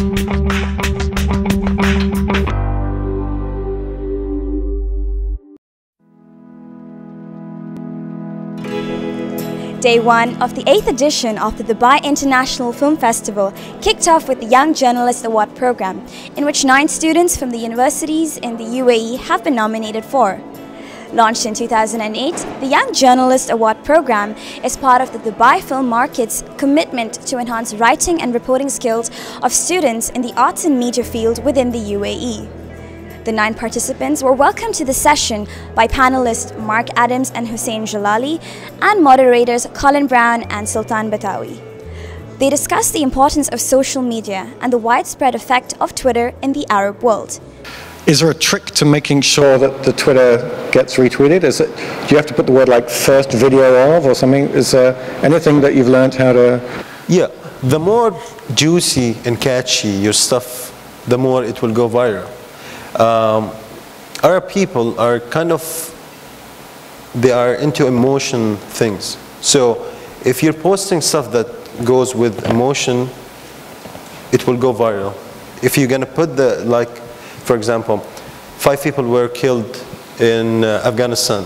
Day 1 of the 8th edition of the Dubai International Film Festival kicked off with the Young Journalist Award program, in which 9 students from the universities in the UAE have been nominated for. Launched in 2008, the Young Journalist Award program is part of the Dubai film market's commitment to enhance writing and reporting skills of students in the arts and media field within the UAE. The 9 participants were welcomed to the session by panelists Mark Adams and Hussein Jalali and moderators Colin Brown and Sultan Batawi. They discussed the importance of social media and the widespread effect of Twitter in the Arab world. Is there a trick to making sure that the Twitter gets retweeted? Do you have to put the word like first video of or something? Is there anything that you've learned how to... Yeah, the more juicy and catchy your stuff, the more it will go viral. Arab people are they are into emotion things. So if you're posting stuff that goes with emotion, it will go viral. If you're gonna put for example, 5 people were killed in Afghanistan.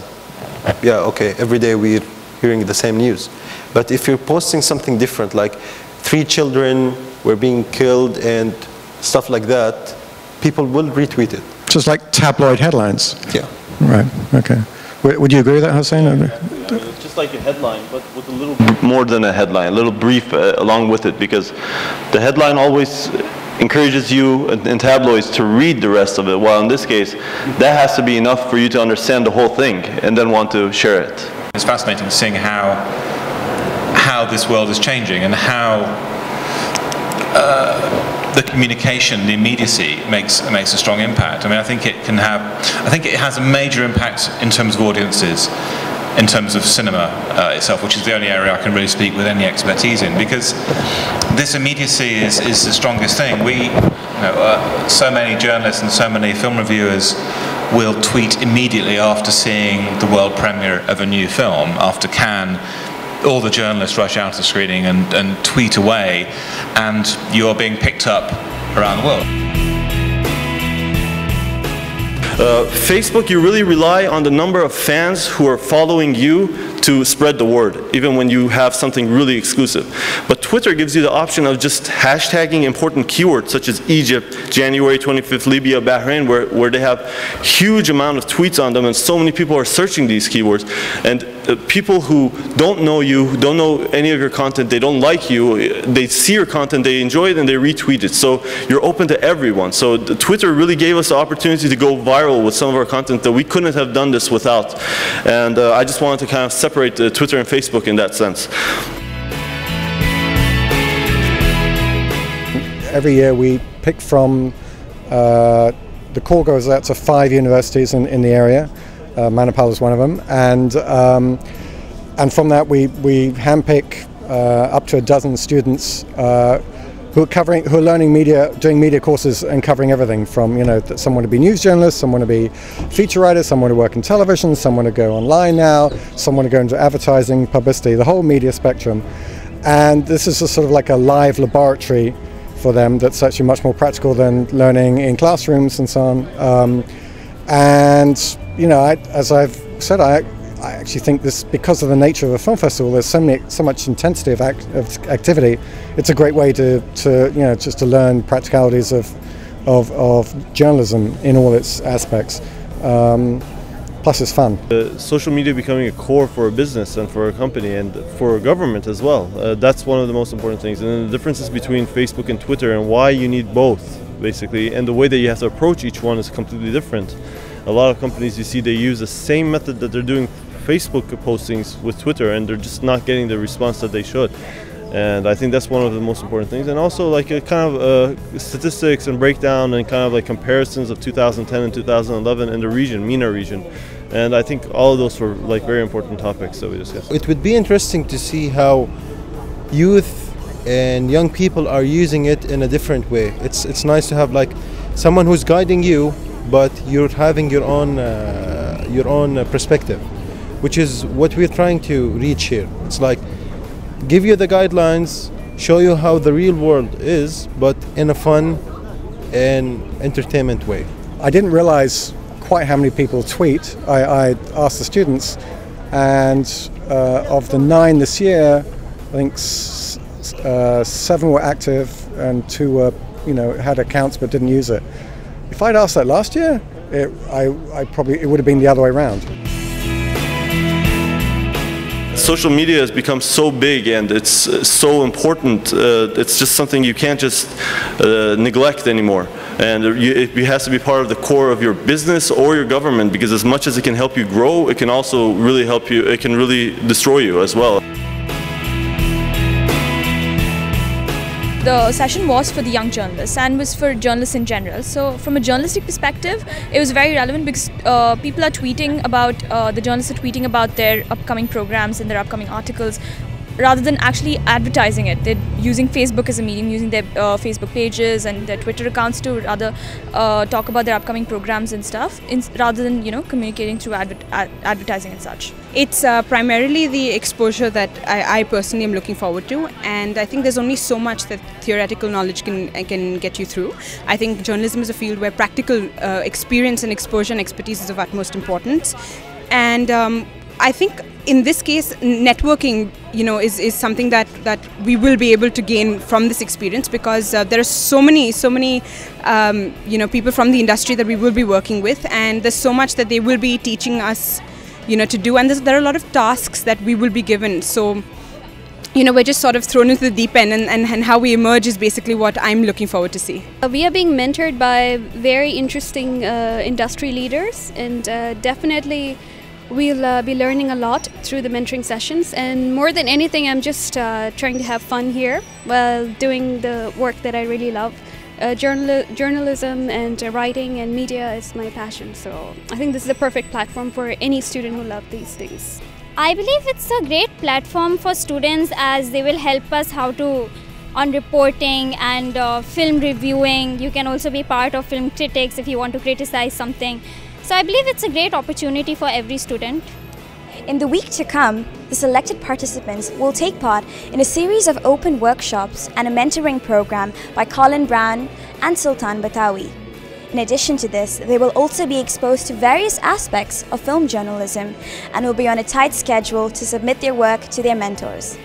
Yeah, okay, every day we're hearing the same news. But if you're posting something different, like 3 children were being killed and stuff like that, people will retweet it. Just like tabloid headlines? Yeah. Right, okay. Would you agree with that, Hussein? It's just like a headline, but with a little more than a headline, a little brief along with it, because the headline always encourages you in tabloids to read the rest of it, while in this case, that has to be enough for you to understand the whole thing and then want to share it. It's fascinating seeing how this world is changing and how the communication, the immediacy makes a strong impact. I mean, I think it has a major impact in terms of audiences, in terms of cinema itself, which is the only area I can really speak with any expertise in, because this immediacy is the strongest thing. So many journalists and so many film reviewers will tweet immediately after seeing the world premiere of a new film. After Cannes, all the journalists rush out to the screening and tweet away, and you're being picked up around the world. Facebook, you really rely on the number of fans who are following you to spread the word, even when you have something really exclusive. But Twitter gives you the option of just hashtagging important keywords such as Egypt, January 25th, Libya, Bahrain, where they have huge amount of tweets on them, and so many people are searching these keywords. And people who don't know you, who don't know any of your content, they don't like you, they see your content, they enjoy it, and they retweet it. So you're open to everyone. So Twitter really gave us the opportunity to go viral with some of our content that we couldn't have done this without. And I just wanted to kind of separate Twitter and Facebook in that sense. Every year we pick from, the call goes out to 5 universities in the area. Manipal is one of them, and from that we handpick up to a dozen students who are learning media, doing media courses and covering everything from, some want to be news journalists, some want to be feature writers, some want to work in television, some want to go online now, some want to go into advertising, publicity, the whole media spectrum. And this is sort of like a live laboratory for them that's actually much more practical than learning in classrooms and so on. As I've said, I actually think this, because of the nature of a film festival, there's so much intensity of activity. It's a great way to just to learn practicalities of journalism in all its aspects. Plus, it's fun. Social media becoming a core for a business and for a company and for a government as well. That's one of the most important things. And then the differences between Facebook and Twitter and why you need both, basically, and the way that you have to approach each one is completely different. A lot of companies, you see, they use the same method that they're doing Facebook postings with Twitter, and they're just not getting the response that they should. And I think that's one of the most important things. And also like a kind of statistics and breakdown and kind of like comparisons of 2010 and 2011 in the region, MENA region. And I think all of those were like very important topics that we discussed. It would be interesting to see how youth and young people are using it in a different way. It's nice to have like someone who's guiding you, but you're having your own perspective, which is what we're trying to reach here. It's like give you the guidelines, show you how the real world is, but in a fun and entertainment way. I didn't realize quite how many people tweet. I asked the students, and of the 9 this year, I think 7 were active and 2 were, had accounts but didn't use it. If I'd asked that last year, it would have been the other way around. Social media has become so big and it's so important. It's just something you can't just neglect anymore. And it has to be part of the core of your business or your government, because as much as it can help you grow, it can also really help you, it can really destroy you as well. The session was for the young journalists and was for journalists in general. So from a journalistic perspective, it was very relevant because people are tweeting about, the journalists are tweeting about their upcoming programs and their upcoming articles, rather than actually advertising it. They're using Facebook as a medium, using their Facebook pages and their Twitter accounts to rather talk about their upcoming programs and stuff, rather than communicating through advertising and such. It's primarily the exposure that I personally am looking forward to, and I think there's only so much that theoretical knowledge can get you through. I think journalism is a field where practical experience and exposure and expertise is of utmost importance, and I think in this case, networking, is something that we will be able to gain from this experience, because there are so many, people from the industry that we will be working with, and there's so much that they will be teaching us, to do, and there are a lot of tasks that we will be given. So, we're just sort of thrown into the deep end, and how we emerge is basically what I'm looking forward to see. We are being mentored by very interesting industry leaders, and definitely we'll be learning a lot through the mentoring sessions, and more than anything I'm just trying to have fun here while doing the work that I really love. Journalism and writing and media is my passion, so I think this is a perfect platform for any student who loves these things. I believe it's a great platform for students, as they will help us how to on reporting and film reviewing. You can also be part of film critics if you want to criticize something. So I believe it's a great opportunity for every student. In the week to come, the selected participants will take part in a series of open workshops and a mentoring program by Colin Brown and Sultan Batawi. In addition to this, they will also be exposed to various aspects of film journalism and will be on a tight schedule to submit their work to their mentors.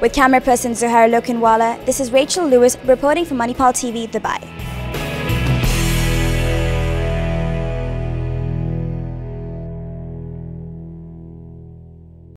With camera person Zuhair Lokanwala, this is Rachel Lewis reporting for Manipal TV, Dubai.